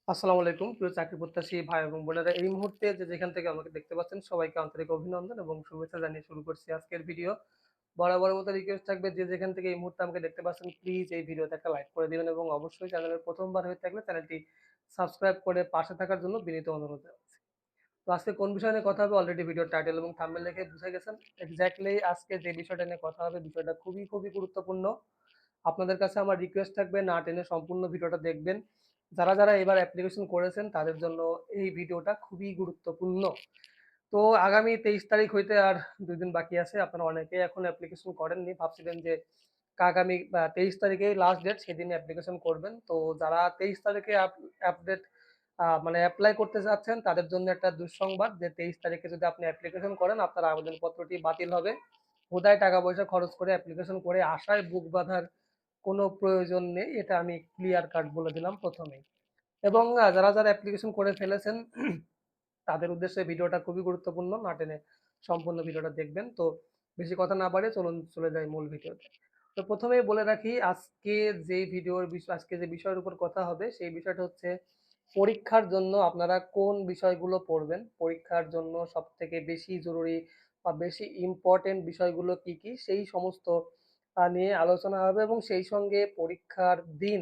আসসালামু আলাইকুম প্রিয় চাকরি প্রত্যাশী ভাই এবং বোনেরা এই মুহূর্তে যেখান থেকে আমাকে দেখতে পাচ্ছেন সবাইকে আন্তরিক অভিনন্দন এবং শুভেচ্ছা জানিয়ে শুরু করছি আজকের ভিডিও। বরাবরের মতো রিকোয়েস্ট থাকবে যে যেখান থেকে এই মুহূর্তে আমাকে দেখতে পাচ্ছেন প্লিজ এই ভিডিওতে একটা লাইক করে দিবেন এবং অবশ্যই চ্যানেলের প্রথমবার হয়ে থাকলে চ্যানেলটি সাবস্ক্রাইব করে পাশে থাকার জন্য বিনীত অনুরোধ জানাচ্ছি। তো আজকে কোন বিষয় নিয়ে কথা হবে অলরেডি ভিডিওর টাইটেল এবং থাম্বনেল দেখে বুঝে গেছেন। এক্স্যাক্টলি আজকে যে বিষয়টা নিয়ে কথা হবে বিষয়টা খুবই গুরুত্বপূর্ণ। আপনাদের কাছে আমার রিকোয়েস্ট থাকবে না টেনে সম্পূর্ণ ভিডিওটা দেখবেন। যারা এবার অ্যাপ্লিকেশন করেছেন তাদের জন্য এই ভিডিওটা খুবই গুরুত্বপূর্ণ। তো আগামী ২৩ তারিখ হইতে আর ২ দিন বাকি আছে। আপনারা অনেকেই এখন অ্যাপ্লিকেশন করেননি। ভাবছিলেন যে আগামী ২৩ তারিখেই লাস্ট ডেট সেদিন অ্যাপ্লিকেশন করবেন। তো যারা ২৩ তারিখে আপডেট মানে এপ্লাই করতে যাচ্ছেন তাদের জন্য একটা দুঃসংবাদ যে ২৩ তারিখে যদি আপনি অ্যাপ্লিকেশন করেন আপনার আবেদনপত্রটি বাতিল হবে। হুদায় টাকা পয়সা খরচ করে অ্যাপ্লিকেশন করে আশায় বুক বাঁধার কোনো প্রয়োজন নেই। এটা আমি ক্লিয়ার কাট বলে দিলাম ১ম এই। এবং যারা অ্যাপ্লিকেশন করে ফেলেছেন তাদের উদ্দেশ্যে ভিডিওটা খুবই গুরুত্বপূর্ণ। না টেনে সম্পূর্ণ ভিডিওটা দেখবেন। তো বেশি কথা না বাড়িয়ে চলুন চলে যাই মূল ভিডিওতে। তো ১ম এই বলে রাখি আজকে যে বিষয়ের উপর কথা হবে সেই বিষয়টা হচ্ছে পরীক্ষার জন্য আপনারা কোন বিষয়গুলো পড়বেন? পরীক্ষার জন্য সবথেকে বেশি জরুরি বা বেশি ইম্পোর্টেন্ট বিষয়গুলো কি সেই সমস্ত নিয়ে আলোচনা হবে এবং সেই সঙ্গে পরীক্ষার দিন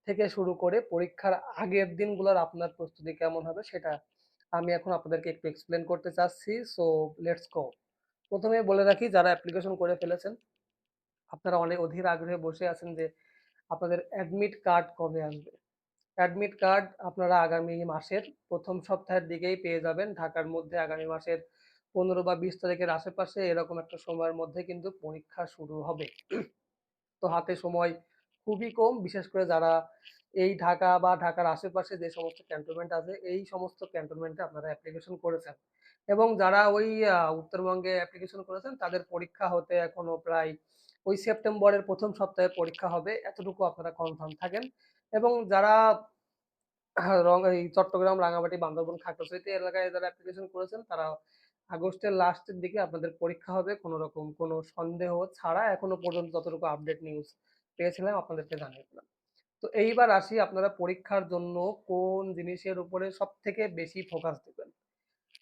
থেকে শুরু করে পরীক্ষার আগের দিনগুলোর আপনার প্রস্তুতি কেমন হবে সেটা আমি এখন আপনাদেরকে একটু এক্সপ্লেন করতে চাচ্ছি। So let's go. ১ম এ বলে রাখি যারা অ্যাপ্লিকেশন করে ফেলেছেন, আপনারা অনেক অধীর আগ্রহে বসে আছেন যে আপনাদের অ্যাডমিট কার্ড কবে আসবে? অ্যাডমিট কার্ড আপনারা আগামী মাসের ১ম সপ্তাহের দিকেই পেয়ে যাবেন। ঢাকার মধ্যে আগামী মাসের ১৫ বা ২০ তারিখের আশেপাশে এরকম একটা সময়ের মধ্যে কিন্তু পরীক্ষা শুরু হবে। তো হাতে সময় খুবই কম। বিশেষ করে যারা এই ঢাকা বা ঢাকার আশেপাশে যে সমস্ত ক্যান্টনমেন্ট আছে, এই সমস্ত ক্যান্টনমেন্টে আপনারা অ্যাপ্লিকেশন করেছেন। এবং যারা ওই উত্তরবঙ্গে অ্যাপ্লিকেশন করেছেন তাদের পরীক্ষা হতে এখনো প্রায় ওই সেপ্টেম্বরের ১ম সপ্তাহে পরীক্ষা হবে। এতটুকু আপনারা কনফার্ম থাকেন। এবং যারা এই চট্টগ্রাম, রাঙামাটি, বান্দরবন, খাগড়াছড়ি এলাকায় যারা অ্যাপ্লিকেশন করেছেন তারা আগস্টের লাস্টের দিকে আপনাদের পরীক্ষা হবে কোনরকম কোনো সন্দেহ ছাড়া এখনো পর্যন্ত যতটুকু আপডেট নিউজ পেয়েছিলাম আপনাদেরকে জানিয়ে দিলাম। তো এইবার আসি আপনারা পরীক্ষার জন্য কোন জিনিসের উপরে সবথেকে বেশি ফোকাস দিবেন?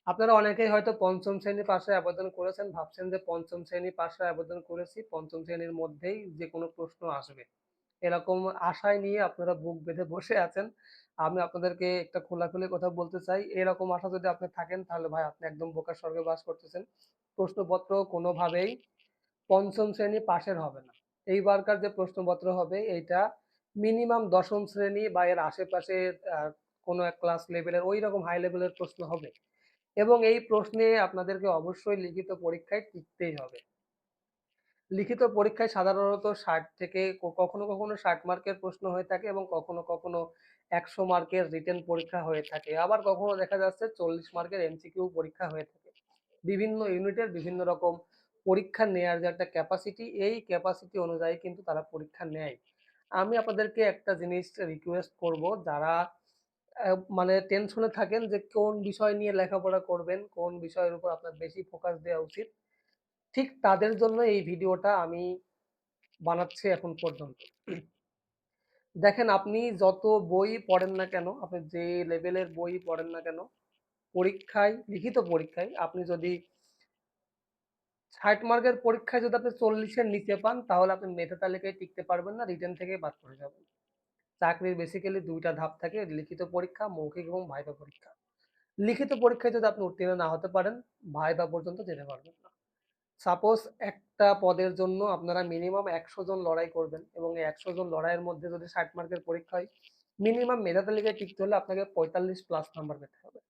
আপনারা অনেকেই হয়তো ৫ম শ্রেণী পাশে আবেদন করেছেন, ভাবছেন যে ৫ম শ্রেণী পাশে আবেদন করেছি, ৫ম শ্রেণীর মধ্যেই যেকোনো প্রশ্ন আসবে। এরকম আশায় নিয়ে আপনারা বুক বেঁধে বসে আছেন। আমি আপনাদেরকে একটা খোলাখুলি কথা বলতে চাই। এরকম আশা যদি আপনি থাকেন তাহলে ভাই আপনি একদম বোকার স্বর্গে বাস করতেছেন। প্রশ্নপত্র কোনোভাবেই ৫ম শ্রেণী পাসের হবে না। এইবারকার যে প্রশ্নপত্র হবে এইটা মিনিমাম ১০ম শ্রেণী বা এর আশেপাশে আ কোনো এক ক্লাস লেভেলের ঐরকম হাই লেভেলের প্রশ্ন হবে। এবং এই প্রশ্নে আপনাদেরকে অবশ্যই লিখিত পরীক্ষায় টিকতেই হবে। লিখিত পরীক্ষায় সাধারণত ৬০ থেকে কখনো ৬০ মার্কের প্রশ্ন হয়ে থাকে এবং কখনো ১০০ মার্কের রিটেন পরীক্ষা হয়ে থাকে। আবার কখনো দেখা যাচ্ছে ৪০ মার্কের এমসিকিউ পরীক্ষা হয়ে থাকে। বিভিন্ন ইউনিটের বিভিন্ন রকম পরীক্ষা নেয়ার যে একটা ক্যাপাসিটি, এই ক্যাপাসিটি অনুযায়ী কিন্তু তারা পরীক্ষা নেয়। আমি আপনাদেরকে একটা জিনিস রিকোয়েস্ট করব যারা মানে টেনশনে থাকেন যে কোন বিষয় নিয়ে লেখাপড়া করবেন, কোন বিষয়ের উপর আপনার বেশি ফোকাস দেওয়া উচিত। ঠিক তাদের জন্য এই ভিডিওটা আমি বানাচ্ছি এখন পর্যন্ত। দেখেন আপনি যত বই পড়েন না কেন, আপনি যে লেভেলের বই পড়েন না কেন, লিখিত পরীক্ষায় আপনি যদি ৬০ মার্কের পরীক্ষায় যদি আপনি ৪০ এর নিচে পান তাহলে আপনি মেধা তালিকায় টিকতে পারবেন না, রিটেন থেকে বাদ পড়ে যাবেন। চাকরির বেসিক্যালি ২ টা ধাপ থাকে, লিখিত পরীক্ষা, মৌখিক এবং ভাইভা পরীক্ষা। লিখিত পরীক্ষায় যদি আপনি উত্তীর্ণ না হতে পারেন, ভাইভা পর্যন্ত যেতে পারবেন না। সাপোজ একটা পদের জন্য আপনারা মিনিমাম ১০০ জন লড়াই করবেন এবং এই ১০০ জন লড়াইয়ের মধ্যে যদি ৬০ মার্কের পরীক্ষা হয়, মিনিমাম মেধা তালিকায় টিকতে হলে আপনাকে ৪৫ প্লাস নাম্বার পেতে হবে।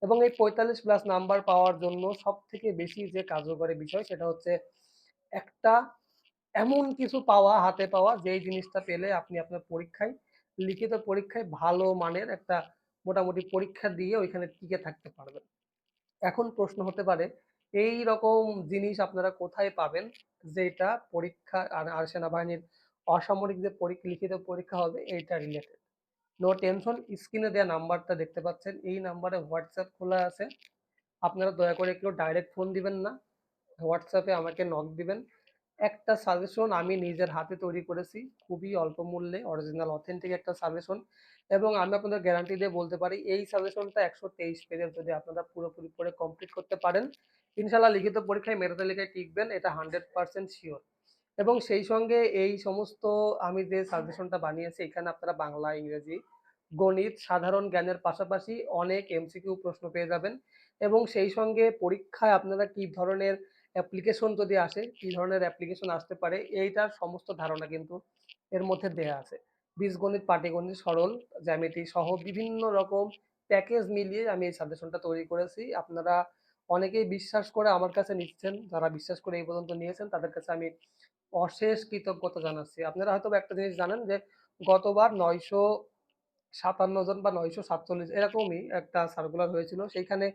এবং এই ৪৫ প্লাস নাম্বার পাওয়ার জন্য সবথেকে বেশি যে কার্যকরী বিষয় সেটা হচ্ছে একটা এমন কিছু পাওয়া, হাতে পাওয়া যেই জিনিসটা পেলে আপনি আপনার লিখিত পরীক্ষায় ভালো মানের একটা মোটামুটি পরীক্ষা দিয়ে ওইখানে টিকে থাকতে পারবেন। এখন প্রশ্ন হতে পারে এইরকম জিনিস আপনারা কোথায় পাবেন যেটা পরীক্ষা আর সেনাবাহিনীর অসামরিক যে লিখিত পরীক্ষা হবে এইটা রিলেটেড। নো টেনশন, স্ক্রিনে দেওয়া নাম্বারটা দেখতে পাচ্ছেন এই নাম্বারে হোয়াটসঅ্যাপ খোলা আছে। আপনারা দয়া করে কেউ ডাইরেক্ট ফোন দিবেন না। হোয়াটসঅ্যাপে আমাকে নক দিবেন। একটা সাজেশন আমি নিজের হাতে তৈরি করেছি। খুবই অল্প মূল্যে অরিজিনাল অথেন্টিক একটা সাজেশন এবং আমি আপনাদের গ্যারান্টি দিয়ে বলতে পারি এই সাজেশনটা ১২৩ পেজের যদি আপনারা পুরোপুরি পড়ে কমপ্লিট করতে পারেন, ইনশাআল্লাহ লিখিত পরীক্ষায় মেধা তালিকায় টিকবেন এটা 100% সিওর। এবং সেই সঙ্গে এই সমস্ত আমি যে সাজেশনটা বানিয়েছি এখানে আপনারা বাংলা, ইংরেজি, গণিত, সাধারণ জ্ঞানের পাশাপাশি অনেক এমসিকিউ প্রশ্ন পেয়ে যাবেন এবং সেই সঙ্গে পরীক্ষায় আপনারা কি ধরনের অ্যাপ্লিকেশন যদি আসে, কি ধরনের অ্যাপ্লিকেশন আসতে পারে এইটার সমস্ত ধারণা কিন্তু এর মধ্যে দেয়া আছে। বীজগণিত, পাটিগণিত, সরল, জ্যামিতি সহ বিভিন্ন রকম প্যাকেজ মিলিয়ে আমি এই সাজেশনটা তৈরি করেছি। আপনারা অনেকেই বিশ্বাস করে আমার কাছে নিচ্ছেন। যারা বিশ্বাস করে এই পর্যন্ত নিয়েছেন তাদের কাছে আমি অশেষ কৃতজ্ঞতা জানাচ্ছি। আপনারা হয়তোবা একটা জিনিস জানেন যে গতবার ৯৫৭ জন বা ৯৪৭ এরকমই একটা সার্কুলার হয়েছিল। সেইখানে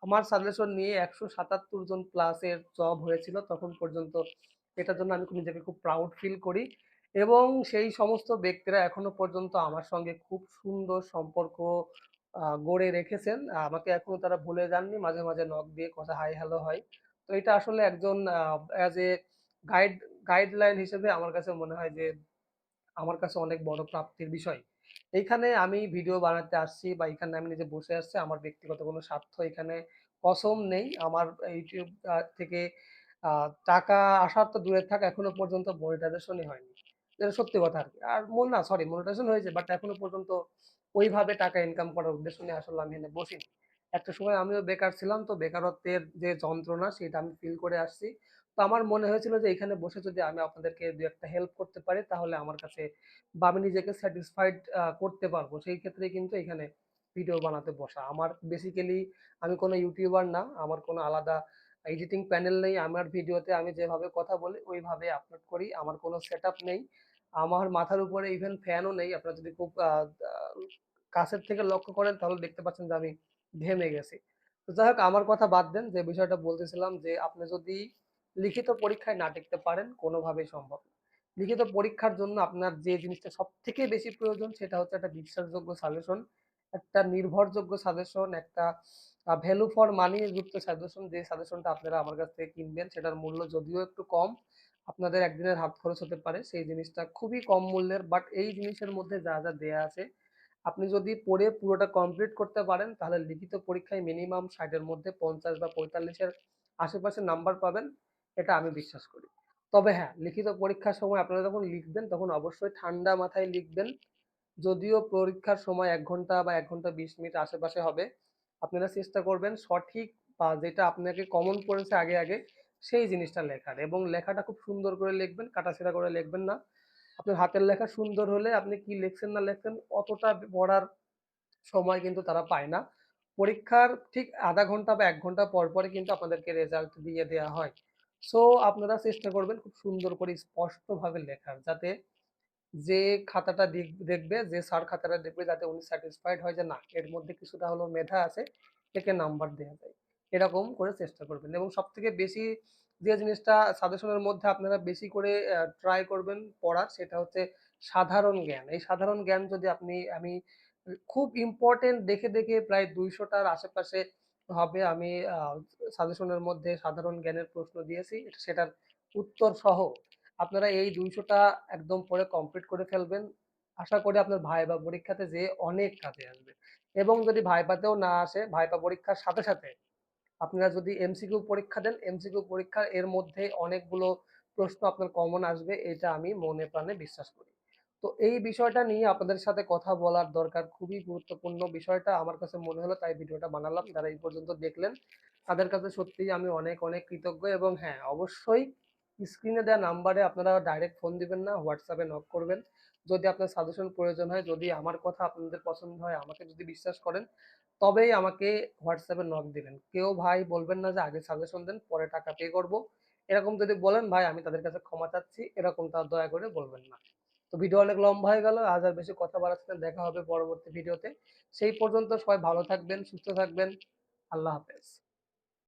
আমার সাজেশন নিয়ে ১৭৭ জন প্লাসের জব হয়েছিল তখন পর্যন্ত। এটার জন্য আমি নিজেকে খুব প্রাউড ফিল করি এবং সেই সমস্ত ব্যক্তিরা এখনো পর্যন্ত আমার সঙ্গে খুব সুন্দর সম্পর্ক গড়ে রেখেছেন। আমাকে এখনো তারা ভুলে যাননি। মাঝে, মাঝে নক দিয়ে কথা হাই হ্যালো হয়। তো এটা আসলে একজন অ্যাজ এ গাইড গাইডলাইন হিসেবে আমার কাছে মনে হয় যে আমার কাছে অনেক বড় প্রাপ্তির বিষয়। এইখানে আমি ভিডিও বানাতে আসছি বা এখানে আমি নিজে বসে আসছি আমার ব্যক্তিগত কোনো স্বার্থ এখানে কসম নেই। আমার YouTube থেকে আ টাকা আসার তো দূরে থাক এখনো পর্যন্ত মনিটাইজেশনই হয়নি। যেটা সত্যি কথা আরকি। আর না সরি মনিটাইজেশন হয়েছে বাট এখনো পর্যন্ত ওইভাবে টাকা ইনকাম করার উদ্দেশ্য নিয়ে আসলে আমি এখানে বসিনি। একটা সময় আমিও বেকার ছিলাম তো বেকারত্বের যে যন্ত্রণা সেটা আমি ফিল করে আসছি। তো আমার মনে হয়েছিল যে এখানে বসে যদি আমি আপনাদেরকে ২-১ টা হেল্প করতে পারি তাহলে আমার কাছে বা আমি নিজেকে স্যাটিসফাইড করতে পারবো। সেই ক্ষেত্রে কিন্তু এখানে ভিডিও বানাতে বসা। আমার বেসিক্যালি আমি কোনো ইউটিউবার না। আমার কোনো আলাদা এডিটিং প্যানেল নেই। আমার ভিডিওতে আমি যেভাবে কথা বলি ওইভাবে আপলোড করি। আমার কোনো সেটআপ নেই। আমার মাথার উপরে ইভেন ফ্যানও নেই। আপনারা যদি খুব আ আ কাছের থেকে লক্ষ্য করেন তাহলে দেখতে পাচ্ছেন যে আমি ঘেমে গেছি। তো যাই হোক আমার কথা বাদ দেন যে বিষয়টা বলতেছিলাম যে আপনি যদি লিখিত পরীক্ষায় না টিকতে পারেন কোনোভাবেই সম্ভব না। লিখিত পরীক্ষার জন্য আপনার যে জিনিসটা সবথেকে বেশি প্রয়োজন সেটা হচ্ছে একটা বিশ্বাসযোগ্য সাজেশন, একটা নির্ভরযোগ্য সাজেশন, একটা ভ্যালু ফর মানি যুক্ত সাজেশন যে সাজেশনটা আপনারা আমার কাছ থেকে কিনবেন সেটার মূল্য যদিও একটু কম, আপনাদের একদিনের হাত খরচ হতে পারে। সেই জিনিসটা খুবই কম মূল্যের বাট এই জিনিসের মধ্যে যা, যা দেয়া আছে আপনি যদি পড়ে পুরোটা কমপ্লিট করতে পারেন তাহলে লিখিত পরীক্ষায় মিনিমাম ৬০ এর মধ্যে ৫০ বা ৪৫ এর আশেপাশে নাম্বার পাবেন। এটা আমি বিশ্বাস করি। তবে হ্যাঁ, লিখিত পরীক্ষার সময় আপনারা যখন লিখবেন তখন অবশ্যই ঠান্ডা মাথায় লিখবেন। যদিও পরীক্ষার সময় ১ ঘন্টা বা ১ ঘন্টা ২০ মিনিট আশেপাশে হবে। আপনারা চেষ্টা করবেন সঠিক বা যেটা আপনাকে কমন পড়েছে আগে, আগে সেই জিনিসটা লেখার এবং লেখাটা খুব সুন্দর করে লিখবেন, কাটাছেঁড়া করে লিখবেন না। আপনার হাতের লেখা সুন্দর হলে আপনি কি লিখছেন না লিখছেন অতটা পড়ার সময় কিন্তু তারা পায় না। পরীক্ষার ঠিক ০.৫ ঘন্টা বা ১ ঘন্টা পর, পরই কিন্তু আপনাদেরকে রেজাল্ট দিয়ে দেয়া হয়। সো আপনারা চেষ্টা করবেন খুব সুন্দর করে স্পষ্টভাবে লেখার। যাতে যে খাতাটা দেখবে, যে স্যার খাতাটা দেখবে যাতে উনি স্যাটিসফাইড হয় যে না এর মধ্যে কিছুটা হলেও মেধা আছে, একে নাম্বার দেয়া যায়। এরকম করে চেষ্টা করবেন এবং সবথেকে বেশি যে জিনিসটা সাজেশনের মধ্যে আপনারা বেশি করে ট্রাই করবেন পড়ার সেটা হচ্ছে সাধারণ জ্ঞান। এই সাধারণ জ্ঞান যদি আমি খুব ইম্পোর্টেন্ট দেখে, দেখে প্রায় ২০০ টার আশেপাশে হবে আমি সাজেশনের মধ্যে সাধারণ জ্ঞানের প্রশ্ন দিয়েছি সেটার উত্তর সহ আপনারা এই ২০০ টা একদম পড়ে কমপ্লিট করে ফেলবেন। আশা করি আপনার ভাইবা পরীক্ষাতে যেয়ে অনেক কাজে আসবে। এবং যদি ভাইবাতেও না আসে, ভাইবা পরীক্ষার সাথে, সাথে আপনারা যদি এমসিকিউ পরীক্ষা দেন, এমসিকিউ পরীক্ষা এর মধ্যে অনেকগুলো প্রশ্ন আপনার কমন আসবে। এটা আমি মনে প্রাণে বিশ্বাস করি। তো এই বিষয়টা নিয়ে আপনাদের সাথে কথা বলার দরকার খুবই গুরুত্বপূর্ণ বিষয়টা আমার কাছে মনে হলো তাই ভিডিওটা বানালাম। যারা এই পর্যন্ত দেখলেন তাদের কাছে সত্যিই আমি অনেক, অনেক কৃতজ্ঞ এবং হ্যাঁ, অবশ্যই স্ক্রিনে দেওয়া নাম্বারে আপনারা ডাইরেক্ট ফোন দিবেন না, WhatsApp এ নক করবেন। যদি আপনার সাজেশন প্রয়োজন হয়, যদি আমার কথা আপনাদের পছন্দ হয়, আমাকে যদি বিশ্বাস করেন, তবেই আমাকে WhatsApp এ নক দিবেন। কেউ ভাই বলবেন না যে আগে সাজেশন দেন, পরে টাকা পে করব। এরকম যদি বলেন ভাই আমি তাদের কাছে ক্ষমা চাচ্ছি, এরকমটা দয়া করে বলবেন না। তো ভিডিও অনেক লম্বা হয়ে গেল। আজ আর বেশি কথা বাড়াচ্ছি না। দেখা হবে পরবর্তী ভিডিওতে। সেই পর্যন্ত সবাই ভালো থাকবেন, সুস্থ থাকবেন। আল্লাহ হাফেজ।